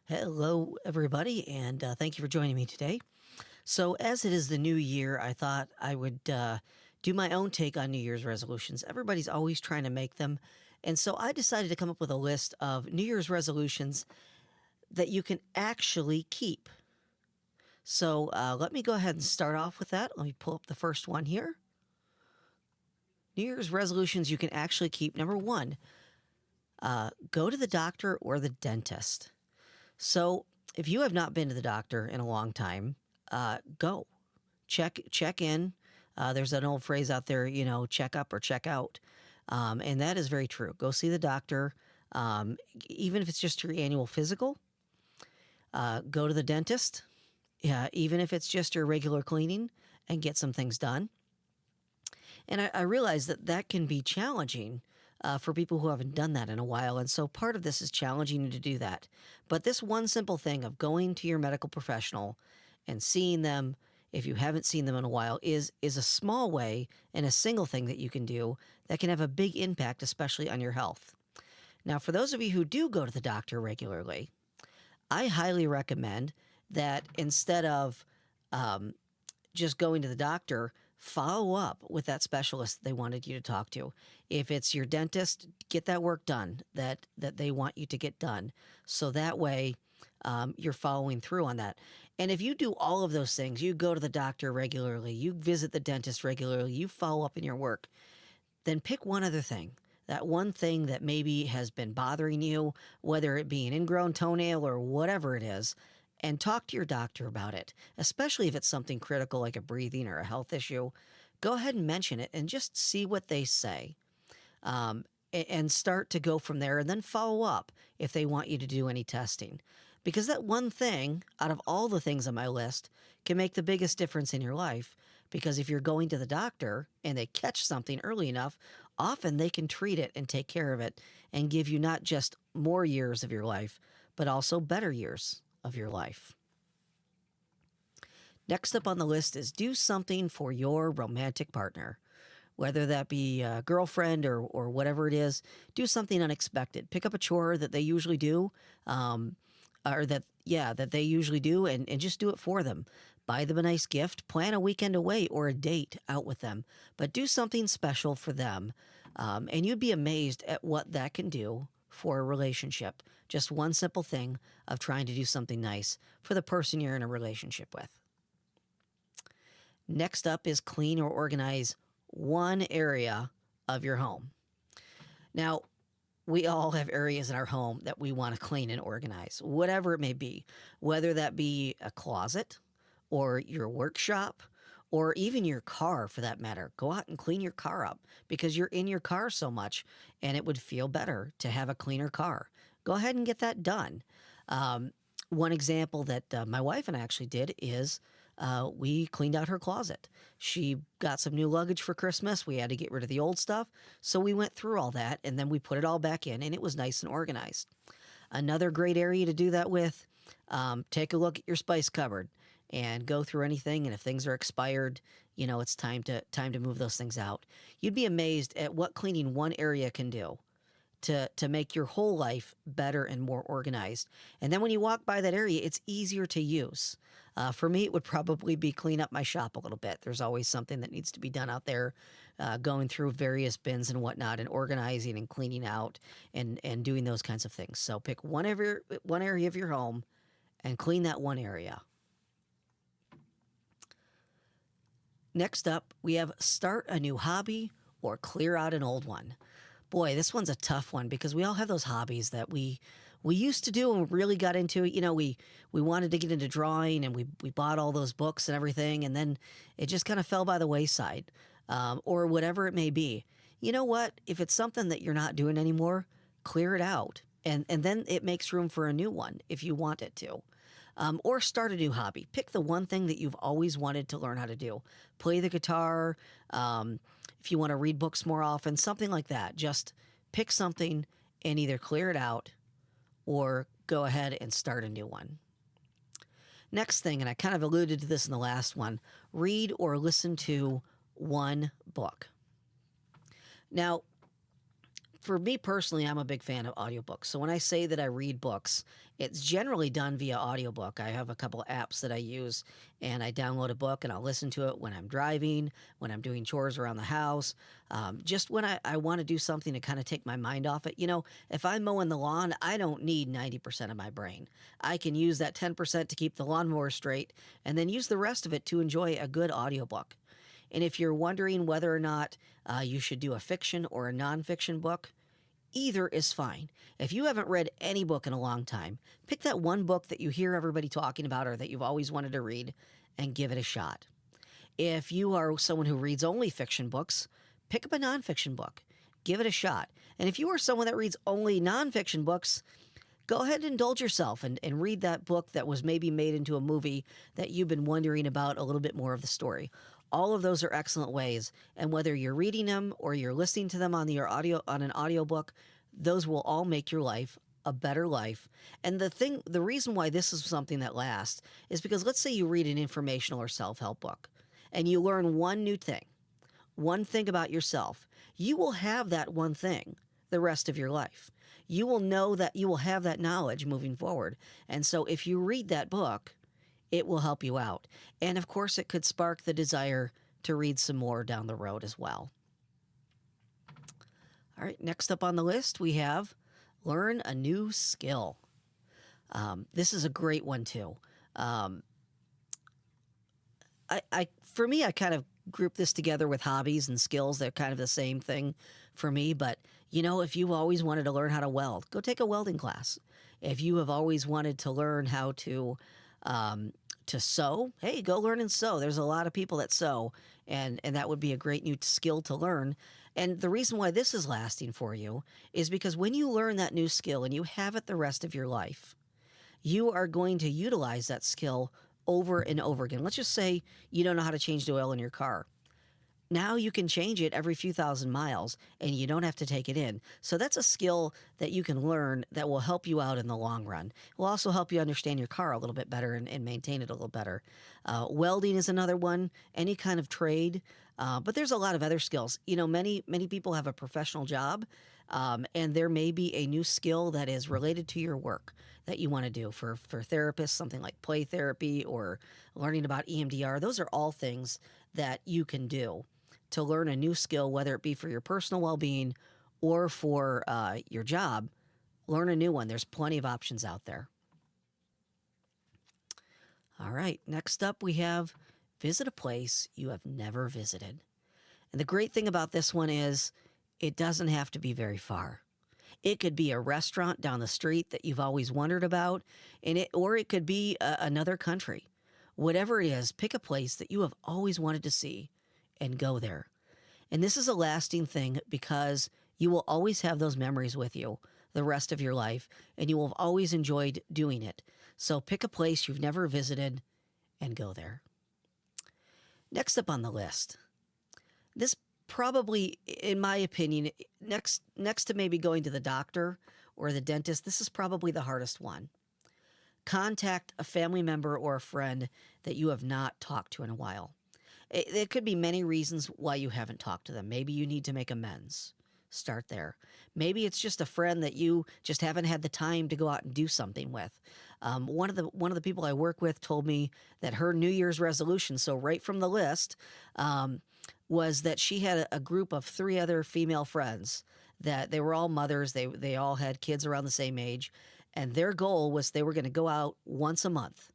Hello, everybody, and thank you for joining me today. So, as it is the new year, I thought I would do my own take on New Year's resolutions. Everybody's always trying to make them. And so I decided to come up with a list of New Year's resolutions that you can actually keep. So, let me go ahead and start off with that. Let me pull up the first one here. New Year's resolutions you can actually keep. Number one, go to the doctor or the dentist. So, if you have not been to the doctor in a long time, go check in. There's an old phrase out there, check up or check out, and that is very true. Go see the doctor, even if it's just your annual physical. Go to the dentist, yeah, even if it's just your regular cleaning, and get some things done. And I realize that that can be challenging for people who haven't done that in a while. And so part of this is challenging you to do that. But this one simple thing of going to your medical professional and seeing them, if you haven't seen them in a while, is a small way and a single thing that you can do that can have a big impact, especially on your health. Now, for those of you who do go to the doctor regularly, I highly recommend that instead of just going to the doctor, follow up with that specialist they wanted you to talk to. If it's your dentist, get that work done that they want you to get done. So that way you're following through on that. And if you do all of those things, you go to the doctor regularly, you visit the dentist regularly, you follow up in your work, then pick one other thing. That one thing that maybe has been bothering you, whether it be an ingrown toenail or whatever it is, and talk to your doctor about it, especially if it's something critical like a breathing or a health issue. Go ahead and mention it and just see what they say, and start to go from there, and then follow up if they want you to do any testing. Because that one thing out of all the things on my list can make the biggest difference in your life. Because if you're going to the doctor and they catch something early enough, often they can treat it and take care of it and give you not just more years of your life, but also better years of your life. Next up on the list is do something for your romantic partner. Whether that be a girlfriend or whatever it is, do something unexpected. Pick up a chore that they usually do, that they usually do, and just do it for them. Buy them a nice gift, plan a weekend away or a date out with them, but do something special for them. And you'd be amazed at what that can do for a relationship. Just one simple thing of trying to do something nice for the person you're in a relationship with. Next up is clean or organize one area of your home. Now, we all have areas in our home that we want to clean and organize, whatever it may be, whether that be a closet or your workshop or even your car for that matter. Go out and clean your car up because you're in your car so much and it would feel better to have a cleaner car. Go ahead and get that done. One example that my wife and I actually did is we cleaned out her closet. She got some new luggage for Christmas. We had to get rid of the old stuff. So we went through all that and then we put it all back in and it was nice and organized. Another great area to do that with, take a look at your spice cupboard and go through anything. And if things are expired, it's time to move those things out. You'd be amazed at what cleaning one area can do to make your whole life better and more organized. And then when you walk by that area, it's easier to use. For me, it would probably be clean up my shop a little bit. There's always something that needs to be done out there, going through various bins and whatnot and organizing and cleaning out and doing those kinds of things. So pick one area of your home and clean that one area. Next up, we have start a new hobby or clear out an old one. Boy, this one's a tough one because we all have those hobbies that we used to do and really got into. We wanted to get into drawing and we bought all those books and everything, and then it just kind of fell by the wayside, or whatever it may be. You know what? If it's something that you're not doing anymore, clear it out, and then it makes room for a new one if you want it to. Or start a new hobby. Pick the one thing that you've always wanted to learn how to do. Play the guitar. If you want to read books more often, something like that. Just pick something and either clear it out or go ahead and start a new one. Next thing, and I kind of alluded to this in the last one, read or listen to one book. Now, for me personally, I'm a big fan of audiobooks. So when I say that I read books, it's generally done via audiobook. I have a couple of apps that I use, and I download a book and I'll listen to it when I'm driving, when I'm doing chores around the house, just when I want to do something to kind of take my mind off it. If I'm mowing the lawn, I don't need 90% of my brain. I can use that 10% to keep the lawnmower straight and then use the rest of it to enjoy a good audiobook. And if you're wondering whether or not you should do a fiction or a nonfiction book, either is fine. If you haven't read any book in a long time, pick that one book that you hear everybody talking about or that you've always wanted to read and give it a shot. If you are someone who reads only fiction books, pick up a nonfiction book. Give it a shot. And if you are someone that reads only nonfiction books, go ahead and indulge yourself and read that book that was maybe made into a movie that you've been wondering about a little bit more of the story. All of those are excellent ways, and whether you're reading them or you're listening to them on an audiobook, those will all make your life a better life. And the reason why this is something that lasts is because let's say you read an informational or self-help book and you learn one new thing, one thing about yourself. You will have that one thing the rest of your life. You will know that you will have that knowledge moving forward. And so if you read that book, it will help you out. And of course, it could spark the desire to read some more down the road as well. All right, next up on the list, we have learn a new skill. This is a great one too. For me, I kind of group this together with hobbies and skills. They're kind of the same thing for me. But, if you've always wanted to learn how to weld, go take a welding class. If you have always wanted to learn how to sew, hey, go learn and sew. There's a lot of people that sew, and that would be a great new skill to learn. And the reason why this is lasting for you is because when you learn that new skill and you have it the rest of your life, you are going to utilize that skill over and over again. Let's just say you don't know how to change the oil in your car. Now you can change it every few thousand miles and you don't have to take it in. So that's a skill that you can learn that will help you out in the long run. It will also help you understand your car a little bit better and maintain it a little better. Welding is another one, any kind of trade. But there's a lot of other skills. Many people have a professional job, and there may be a new skill that is related to your work that you want to do. For therapists, something like play therapy or learning about EMDR. Those are all things that you can do to learn a new skill, whether it be for your personal well-being or for your job. Learn a new one. There's plenty of options out there. All right, next up we have visit a place you have never visited. And the great thing about this one is it doesn't have to be very far. It could be a restaurant down the street that you've always wondered about, or it could be another country. Whatever it is, pick a place that you have always wanted to see and go there. And this is a lasting thing because you will always have those memories with you the rest of your life, and you will have always enjoyed doing it. So pick a place you've never visited and go there. Next up on the list, this probably, in my opinion, next to maybe going to the doctor or the dentist, this is probably the hardest one. Contact a family member or a friend that you have not talked to in a while. There could be many reasons why you haven't talked to them. Maybe you need to make amends. Start there. Maybe it's just a friend that you just haven't had the time to go out and do something with. One of the people I work with told me that her New Year's resolution, so right from the list, was that she had a group of 3 other female friends that they were all mothers. They all had kids around the same age. And their goal was they were going to go out once a month,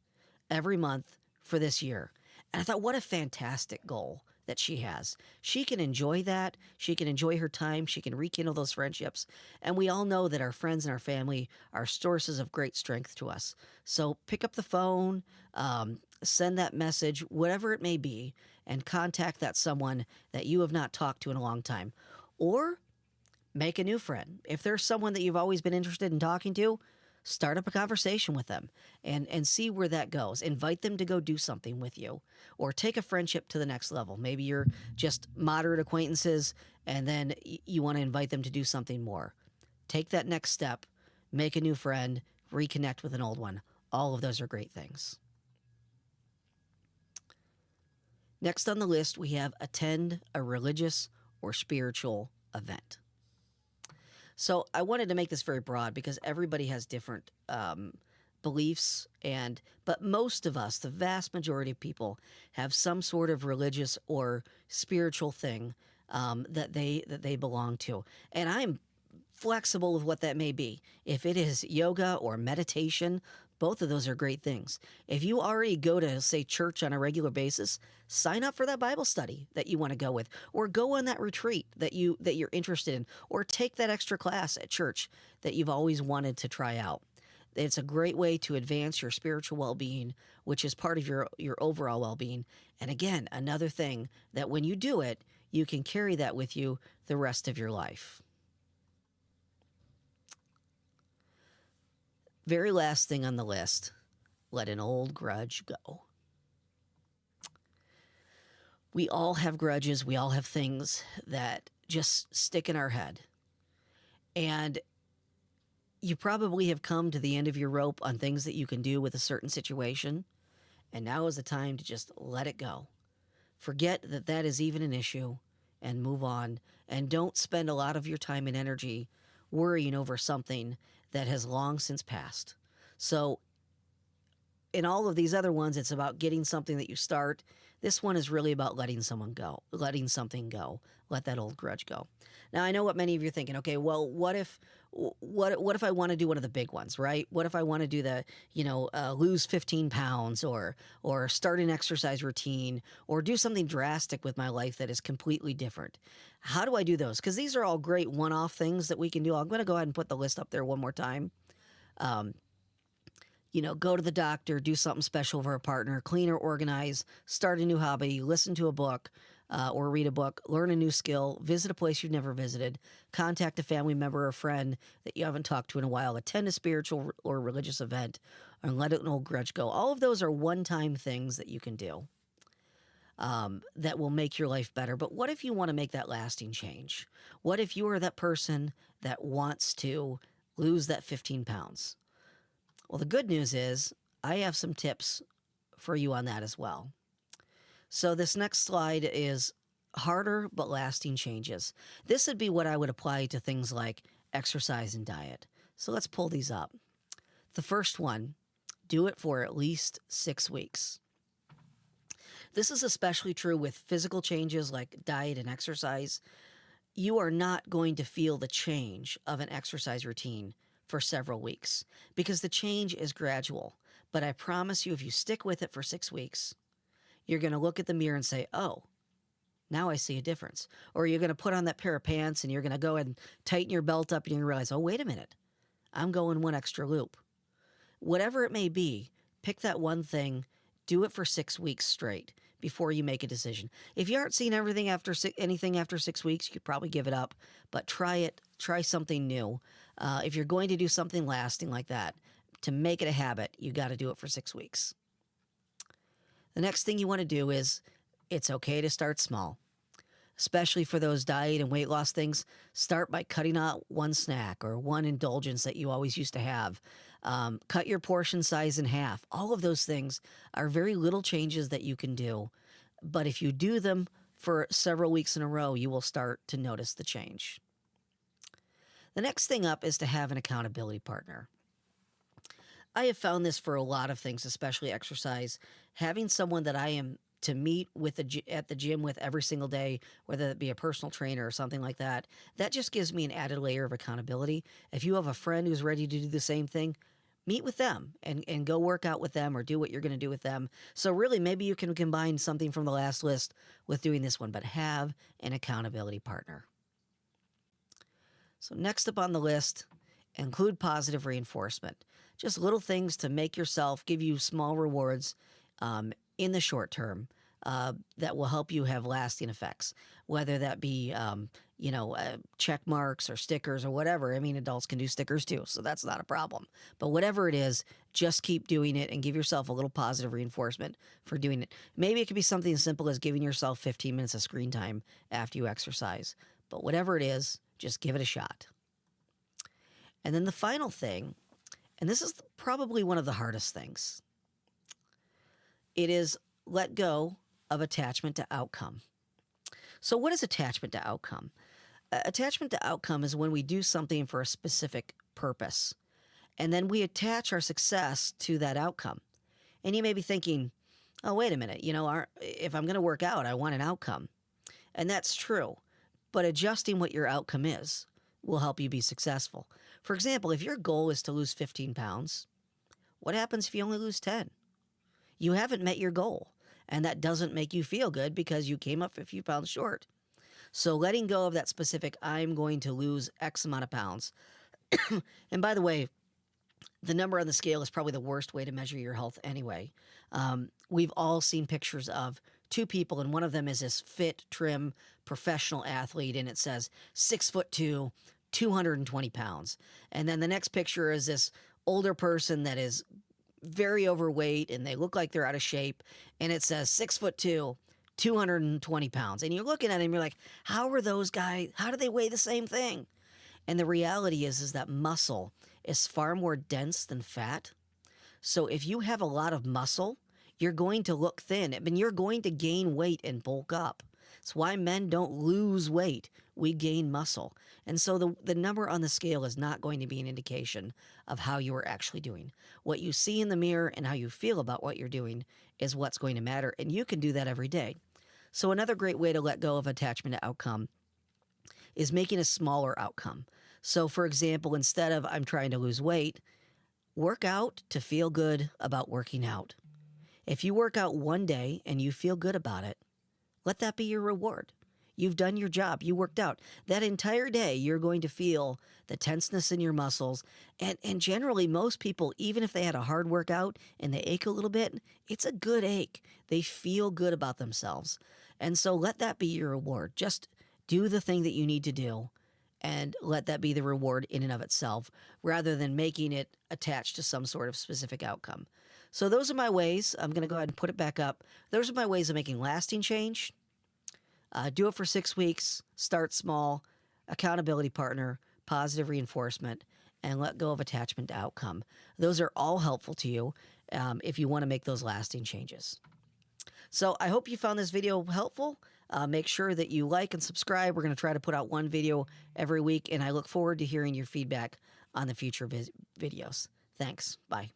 every month for this year. And I thought, what a fantastic goal that she has. She can enjoy that. She can enjoy her time. She can rekindle those friendships. And we all know that our friends and our family are sources of great strength to us. So pick up the phone, send that message, whatever it may be, and contact that someone that you have not talked to in a long time. Or make a new friend. If there's someone that you've always been interested in talking to, start up a conversation with them and see where that goes. Invite them to go do something with you or take a friendship to the next level. Maybe you're just moderate acquaintances and then you want to invite them to do something more. Take that next step, make a new friend, reconnect with an old one. All of those are great things. Next on the list, we have attend a religious or spiritual event. So I wanted to make this very broad because everybody has different beliefs, but most of us, the vast majority of people, have some sort of religious or spiritual thing that they belong to, and I'm flexible with what that may be. If it is yoga or meditation, both of those are great things. If you already go to, say, church on a regular basis, sign up for that Bible study that you want to go with, or go on that retreat that you're interested in, or take that extra class at church that you've always wanted to try out. It's a great way to advance your spiritual well-being, which is part of your overall well-being. And again, another thing that when you do it, you can carry that with you the rest of your life. Very last thing on the list, let an old grudge go. We all have grudges. We all have things that just stick in our head. And you probably have come to the end of your rope on things that you can do with a certain situation. And now is the time to just let it go. Forget that that is even an issue and move on. And don't spend a lot of your time and energy worrying over something that has long since passed. So in all of these other ones, it's about getting something that you start. This one is really about letting someone go, letting something go, let that old grudge go. Now, I know what many of you are thinking. Okay, well, what if I want to do one of the big ones, right? What if I want to do the, lose 15 pounds, or start an exercise routine, or do something drastic with my life that is completely different? How do I do those? Because these are all great one-off things that we can do. I'm going to go ahead and put the list up there one more time. Go to the doctor, do something special for a partner, clean or organize, start a new hobby, listen to a book or read a book, learn a new skill, visit a place you've never visited, contact a family member or friend that you haven't talked to in a while, attend a spiritual or religious event, and let an old grudge go. All of those are one-time things that you can do that will make your life better. But what if you want to make that lasting change? What if you are that person that wants to lose that 15 pounds? Well, the good news is I have some tips for you on that as well. So this next slide is harder but lasting changes. This would be what I would apply to things like exercise and diet. So let's pull these up. The first one, do it for at least 6 weeks. This is especially true with physical changes like diet and exercise. You are not going to feel the change of an exercise routine for several weeks because the change is gradual. But I promise you, if you stick with it for 6 weeks, you're going to look at the mirror and say, oh, now I see a difference. Or you're going to put on that pair of pants and you're going to go and tighten your belt up and you're going to realize, oh, wait a minute, I'm going one extra loop. Whatever it may be, pick that one thing, do it for 6 weeks straight before you make a decision. If you aren't seeing anything after 6 weeks, you could probably give it up, but try it. Try something new. If you're going to do something lasting like that, to make it a habit, you got to do it for 6 weeks. The next thing you want to do is, it's okay to start small. Especially for those diet and weight loss things, start by cutting out one snack or one indulgence that you always used to have. Cut your portion size in half. All of those things are very little changes that you can do. But if you do them for several weeks in a row, you will start to notice the change. The next thing up is to have an accountability partner. I have found this for a lot of things, especially exercise. Having someone that I am to meet with at the gym with every single day, whether it be a personal trainer or something like that, that just gives me an added layer of accountability. If you have a friend who's ready to do the same thing, meet with them and go work out with them or do what you're going to do with them. So really, maybe you can combine something from the last list with doing this one, but have an accountability partner. So next up on the list, include positive reinforcement. Just little things to make yourself, give you small rewards in the short term that will help you have lasting effects, whether that be, check marks or stickers or whatever. I mean, adults can do stickers too, so that's not a problem. But whatever it is, just keep doing it and give yourself a little positive reinforcement for doing it. Maybe it could be something as simple as giving yourself 15 minutes of screen time after you exercise. But whatever it is, just give it a shot. And then the final thing, and this is probably one of the hardest things, it is let go of attachment to outcome. So what is attachment to outcome? Attachment to outcome is when we do something for a specific purpose, and then we attach our success to that outcome. And you may be thinking, oh, wait a minute, if I'm going to work out, I want an outcome. And that's true. But adjusting what your outcome is will help you be successful. For example, if your goal is to lose 15 pounds, what happens if you only lose 10? You haven't met your goal. And that doesn't make you feel good because you came up a few pounds short. So letting go of that specific, I'm going to lose X amount of pounds. And by the way, the number on the scale is probably the worst way to measure your health anyway. We've all seen pictures of two people, and one of them is this fit, trim, professional athlete, and it says 6'2", 220 pounds. And then the next picture is this older person that is very overweight, and they look like they're out of shape, and it says 6'2", 220 pounds. And you're looking at him, you're like, how are those guys, how do they weigh the same thing? And the reality is that muscle is far more dense than fat. So if you have a lot of muscle, you're going to look thin. I mean, you're going to gain weight and bulk up. It's why men don't lose weight. We gain muscle. And so the number on the scale is not going to be an indication of how you are actually doing. What you see in the mirror and how you feel about what you're doing is what's going to matter. And you can do that every day. So another great way to let go of attachment to outcome is making a smaller outcome. So for example, instead of I'm trying to lose weight, work out to feel good about working out. If you work out one day and you feel good about it, let that be your reward. You've done your job. You worked out. That entire day, you're going to feel the tenseness in your muscles. And generally, most people, even if they had a hard workout and they ache a little bit, it's a good ache. They feel good about themselves. And so let that be your reward. Just do the thing that you need to do and let that be the reward in and of itself, rather than making it attached to some sort of specific outcome. So those are my ways. I'm going to go ahead and put it back up. Those are my ways of making lasting change. Do it for 6 weeks. Start small. Accountability partner. Positive reinforcement. And let go of attachment to outcome. Those are all helpful to you if you want to make those lasting changes. So I hope you found this video helpful. Make sure that you like and subscribe. We're going to try to put out one video every week, and I look forward to hearing your feedback on the future videos. Thanks. Bye.